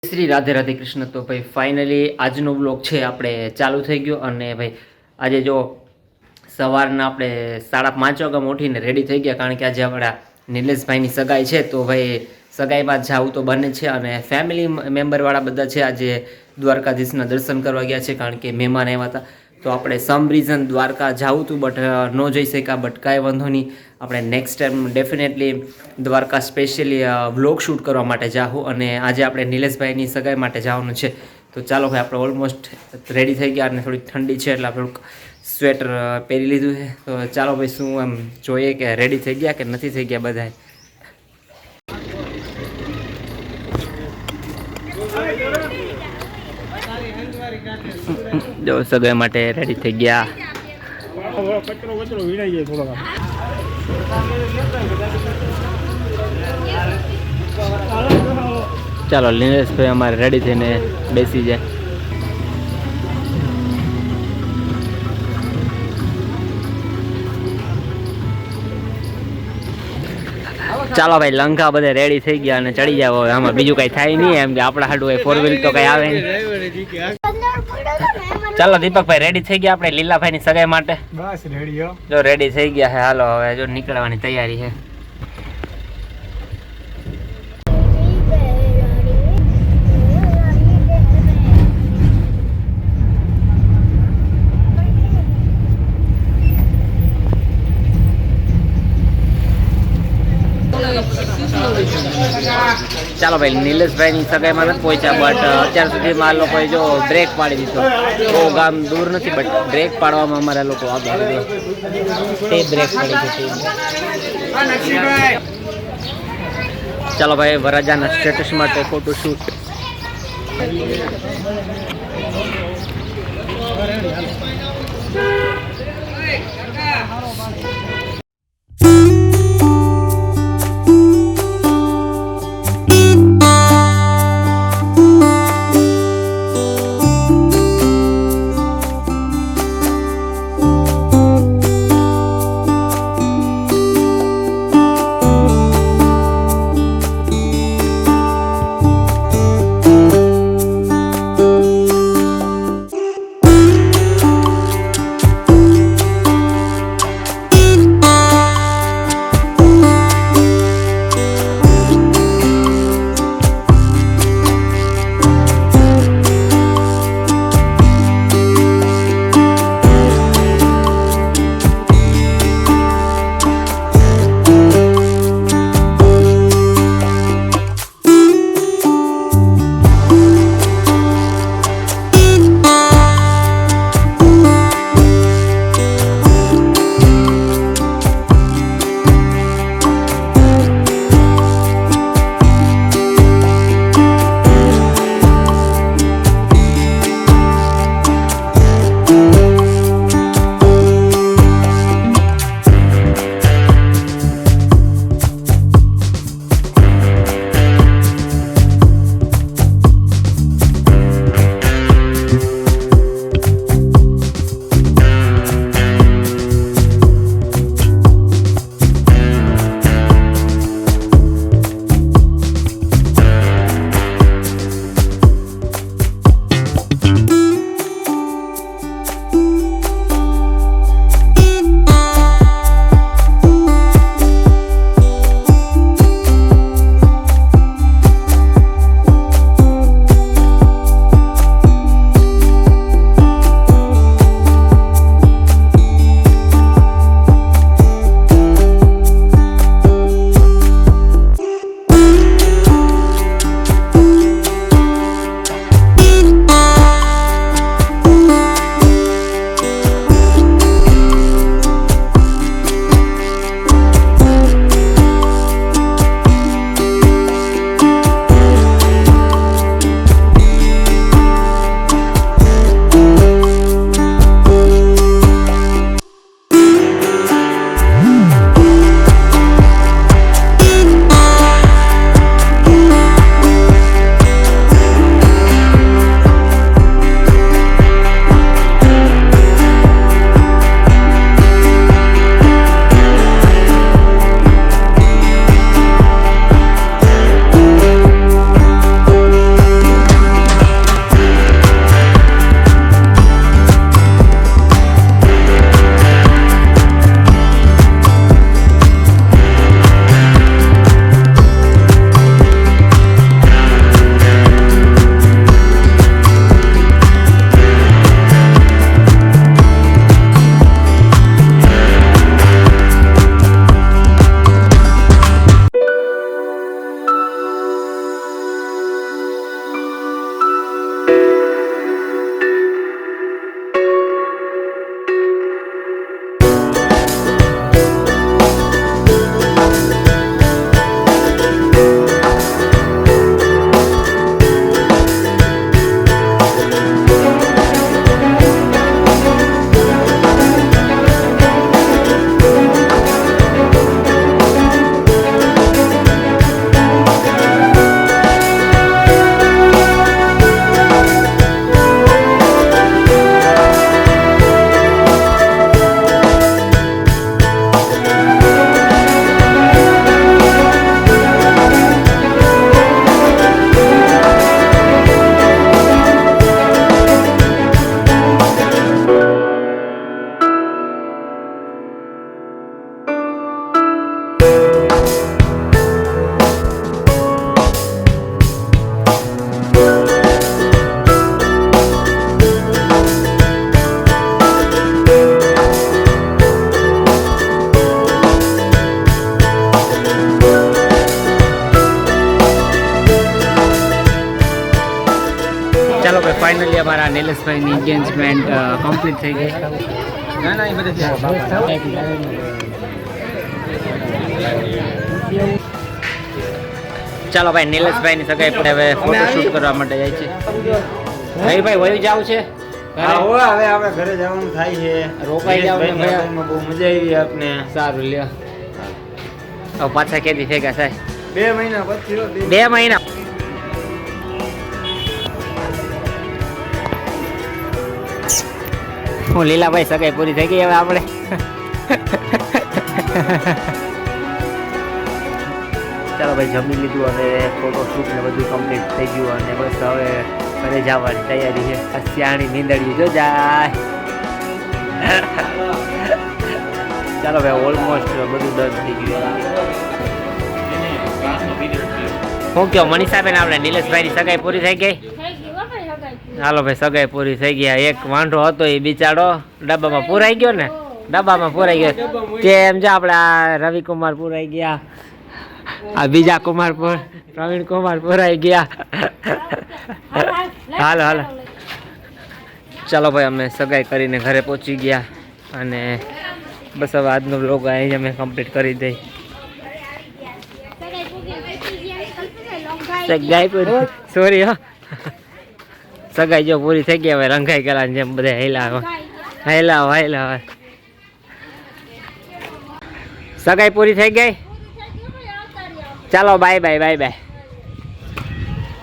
શ્રી રાધે રાધે કૃષ્ણ. તો ભાઈ ફાઇનલી આજનો બ્લોગ છે આપણે ચાલુ થઈ ગયો. અને ભાઈ આજે જો સવારના આપણે 5:30 વાગ્યામાં ઉઠીને રેડી થઈ ગયા, કારણ કે આજે આપણા નિલેશભાઈની સગાઈ છે. તો ભાઈ સગાઈમાં જવું તો બને છે, અને ફેમિલી મેમ્બરવાળા બધા છે આજે દ્વારકાધીશના દર્શન કરવા ગયા છે, કારણ કે મહેમાન આવ્યા હતા. તો આપણે સમ રીઝન દ્વારકા જવું હતું, બટ ન જઈ શક્યા. બટ કાંઈ વાંધો નહીં, આપણે next time definitely Dwarka specially vlog shoot કરવા માટે જાઉં. અને આજે આપણે નિલેશભાઈની સગાઈ માટે જવાનું છે. તો ચાલો ભાઈ, આપણે ઓલમોસ્ટ રેડી થઈ ગયા, અને થોડી ઠંડી છે એટલે આપણે થોડુંક સ્વેટર પહેરી લીધું છે. તો ચાલો ભાઈ, શું એમ જોઈએ કે રેડી થઈ ગયા કે નથી થઈ ગયા બધાય. જો સગાઈ માટે રેડી થઈ ગયા. ચાલો, નિલેશભાઈ અમારે રેડી થઈને બેસી જાય. ચાલો ભાઈ, લંકા બધે રેડી થઈ ગયા અને ચડી જાવ. હવે આમાં બીજું કઈ થાય નહીં, એમ કે આપણા હાડું ફોર વ્હીલ તો કઈ આવે નહીં. ચાલો દીપકભાઈ, રેડી થઈ ગયા આપણે લીલાભાઈ ની સગાઈ માટે. બસ રેડી હો, જો રેડી થઈ ગયા છે. હાલો હવે જો નીકળવાની તૈયારી છે. ચાલો ભાઈ, નિલેશભાઈ ની સગાઈમાં નથી પહોંચ્યા, બટ અત્યાર સુધીમાં આ લોકોએ જો બ્રેક પાડી દીધો. બહુ ગામ દૂર નથી, બટ બ્રેક પાડવામાં અમારા લોકો આગળ તે બ્રેક પડી ગઈ. ચાલો ભાઈ, વરરાજાના સ્ટેટસ માટે ફોટો શૂટ. ચાલો ભાઈ ફાઇનલી અમારા નિલેશભાઈની એન્ગેજમેન્ટ કમ્પ્લીટ થઈ ગઈ. ના ના એ બધા ચાલો ભાઈ નિલેશભાઈની સગાઈ પર હવે ફોટોશૂટ કરવા માટે જાય છે. ભાઈ વયું જવું છે હા હવે આપણે ઘરે જવાનું થાય છે. રોકાઈ જાવ ને ભાઈ. બહુ મજા આવી આપને. સારું લ્યો. હવે પાછા કેદી ભેગા થાય? 2 મહિના પછી 2 મહિના. હું લીલાભાઈ સગાઈ પૂરી થઈ ગઈ હવે આપણે. ચાલો ભાઈ જમી લીધું અને ફોટોશૂટ ને બધું કમ્પ્લીટ થઈ ગયું અને બસ હવે ઘરે જવાની તૈયારી છે. અસ્યાણી નીંદડી જો જાય. ચાલો ભાઈ ઓલમોસ્ટ બધું ડન થઈ ગયું. શું કહો મનીષાબેન આપણે નિલેશભાઈની સગાઈ પૂરી થઈ ગઈ? ચાલો ભાઈ સગાઈ પૂરી થઈ ગયા. એક વાંઢો હતો એ બિચારો ડબ્બામાં પૂરાઈ ગયો ને. ડબ્બામાં પૂરાઈ ગયો તેમ જો આપણે આ રવિકુમાર પૂરાઈ ગયા, આ બીજા કુમાર પ્રવીણ કુમાર પૂરાઈ ગયા. હાલો હાલો ચાલો ભાઈ અમે સગાઈ કરીને ઘરે પહોંચી ગયા અને બસ હવે આજનો બ્લોગ અહીં અમે કમ્પ્લીટ કરી દઈ. સગાઈ પૂરી સોરી હો સગાઈ જો પૂરી થઈ ગઈ હવે રંગાઈ ગયેલા જેમ બધા હેલા સગાઈ પૂરી થઈ ગઈ. ચાલો બાય બાય બાય બાય.